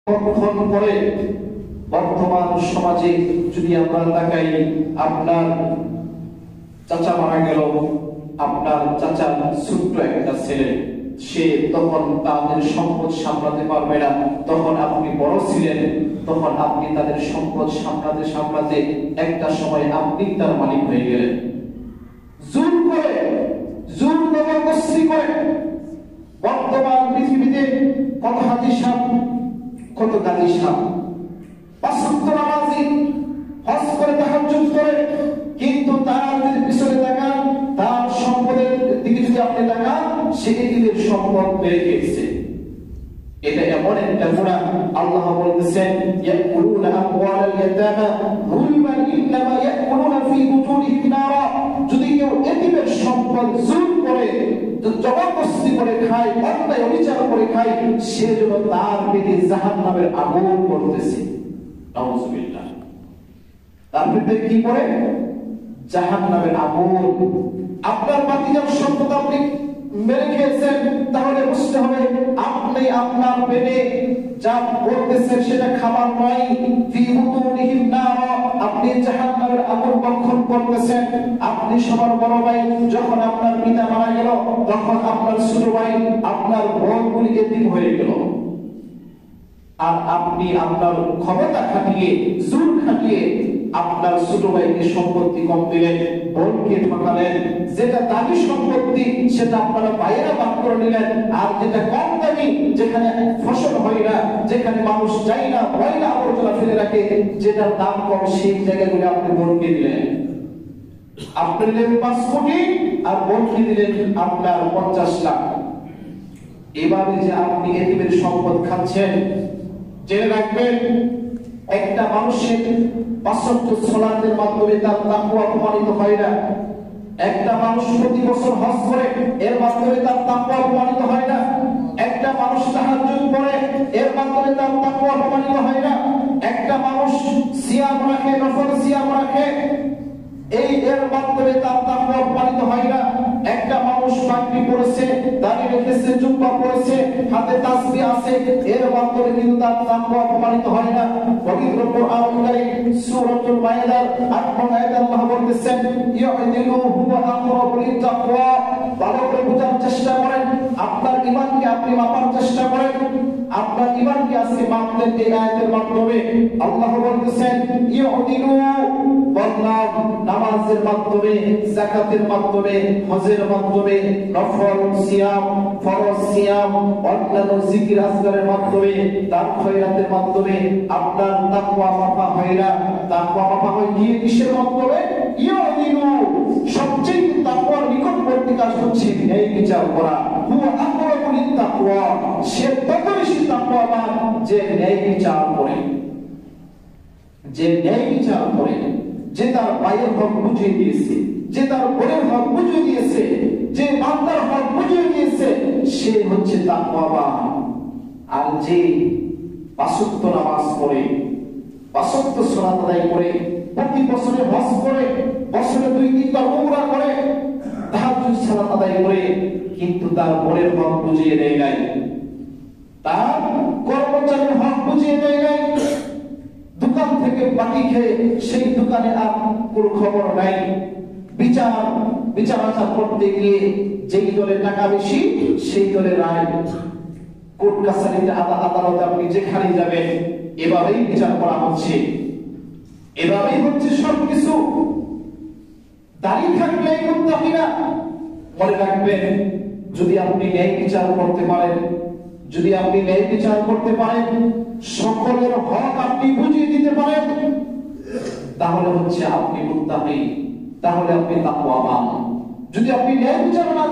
সংরক্ষণ করে। বর্তমান সমাজে যদি আমরা তাকাই, আপনার চাচা মারা গেল, আপনার চাচার ছোট্ট একটা ছেলে, সে তখন তাদের সম্পদ সামলাতে পারবে না। তখন আপনি বড় ছিলেন, তখন আপনি তাদের সম্পদ সামলাতে সামলাতে একটা সময় আপনি তার মালিক হয়ে গেলেন। জুল করে, জুল জবরদস্তি করে বর্তমান পৃথিবীতে কত হাজি সাহেব, কত গাজী সাহেব, পাঁচ ওয়াক্ত নামাজি, হজ করে, তাহাজ্জুদ করে, কিন্তু তার যদি পিছনে তাকান, তার সম্পদের দিকে যদি আপনি তাকান, সে দিনের সম্পদ বেড়ে গেছে। এটা এমন একটা গুনাহ। আল্লাহ বলতেছেন, ইয়াকুলুনা আমওয়ালাল ইয়াতামা যুলমান ইন্নামা ইয়াকুলুনা ফি বুতুনিহিম নারা। যদি কেউ এতিমের সম্পদ জুলম করে, জবরদস্তি করে খায়, অন্যায় অবিচার করে খায়, সে যেন তার পেটে জাহান্নামের আগুন পড়তেছে। নাউযুবিল্লাহ। তার পেটে কি পড়ে? জাহান্নামের আগুন। আপনার ভাতিজার সম্পদ আপনি মেরে খেয়েছেন, তাহলে বুঝতে হবে আপনি আপনার পেটে যা পড়তেছেন সেটা খাবার নয়। ফি বুতুনিহিম নার, আপনি জাহান্নামের আগুন ভক্ষণ করতেছেন। আপনি সবার বড় ভাই, যখন আপনার পিতা মারা গেল, তখন আপনার ছোট ভাই, আপনার বোনগুলি এতিম হয়ে গেল, আর আপনি আপনার ক্ষমতা খাটিয়ে, জোর খাটিয়ে আপনার ছোট ভাইকে সম্পত্তি কম দিলেন, বোনকে ঠকালেন। যেটা দামি সম্পত্তি সেটা আপনারা বাইরে ভাগ করে নিলেন, আর যেটা কম দামি, যেখানে ফসল হয় না, যেখানে মানুষ যায় না, ময়লা আবর্জনা ফেলে রাখে, যেটার দাম কম, সেই জায়গাগুলো আপনি বোনকে দিলেন। আপনি দিলেন 5 কোটি, আর বোনকে দিলেন আপনার 50 লাখ। এভাবে যে আপনি এতিমের সম্পদ খাচ্ছেন, জেনে রাখবেন, একটা মানুষের 5 ওয়াক্ত সালাতের মাধ্যমে তার তাকওয়া প্রমাণিত হয় না। একটা মানুষ প্রতি বছর হজ করে, এর মাধ্যমে তার তাকওয়া প্রমাণিত হয় না। একটা মানুষ তাহাজ্জুদ পড়ে, এর মাধ্যমে তার তাকওয়া প্রমাণিত হয় না। একটা মানুষ সিয়াম রাখে, নফল সিয়াম রাখে, এর মাধ্যমে তার তাকওয়া প্রমাণিত হয় না। একটা মানুষ পাগড়ি পরেছে, দাড়ি রেখেছে, জুব্বা পরেছে, হাতে তাসবিহ আছে, এর মাধ্যমে কিন্তু তার তাকওয়া প্রমাণিত হয় না। পবিত্র কোরআনুল কারীম সূরাতুল মায়েদার 8 নং আয়াতে আল্লাহ বলতেছেন, ইয়াদিলু হুয়া আকরাবু লিত-তাকওয়া। ভালো করে বোঝার চেষ্টা করেন, আপনার ঈমানকে আপনি মাপার চেষ্টা করেন। আপনার ঈমানকে আজকে মাপলেন এই আয়াতের মাধ্যমে। আল্লাহ বলতেছেন, ইয়াদিলু, বললাম নামাজের মাধ্যমে, যাকাতের মাধ্যমে, হজের মাধ্যমে, নফল সিয়াম, ফরজ সিয়াম, অন্যান্য জিকির আজকারের মাধ্যমে, দান খয়রাতের মাধ্যমে আপনার তাকওয়া মাপা হয় না। তাকওয়া মাপা হয় কি কিসের মাধ্যমে? ইয়াদিলু, সবচেয়ে তাকওয়ার নিকটবর্তী কাজ হচ্ছে ন্যায় বিচার করা। হুয়া আকরাবু লিত-তাকওয়া, সে তত বেশি তাকওয়াবান যে ন্যায় বিচার করে, যে ন্যায় বিচার করে, যে তার ভাইয়ের হক বুঝিয়ে দিয়েছে, যে তার বোনের হক বুঝিয়ে দিয়েছে, যে বান্দার হক বুঝিয়ে দিয়েছে, সে হচ্ছে তাকওয়াবান। আর যে 5 ওয়াক্ত নামাজ পড়ে, 5 ওয়াক্ত সালাত আদায় করে, প্রতি বছরে হজ করে, বছরে 2-3 বার উমরা করে, তাহাজ্জুদ সালাত আদায় করে, কিন্তু তার বোনের হক বুঝিয়ে দেয় নাই, তার কর্মচারীর হক বুঝিয়ে দেয় নাই, দোকান থেকে বাকি খেয়ে সেই দোকানে আর কোনো খবর নাই, বিচার আচার করতে গিয়ে যেই দলে টাকা বেশি সেই দলে রায়, কোর্ট কাছারিতে, আদালতে আপনি যেখানে যাবেন এভাবেই বিচার করা হচ্ছে, এভাবেই হচ্ছে সবকিছু। দাঁড়িয়ে থাকলে মুত্তাকিনা, মনে রাখবেন, যদি আপনি ন্যায় বিচার করতে পারেন, যদি আপনি ন্যায় বিচার করতে পারেন, সকলের হক আপনি বুঝিয়ে দিতে পারেন, তাহলে হচ্ছে আপনি মুত্তাকি, তাহলে আপনি তাকওয়াবান। যদি আপনি ন্যায় বিচার না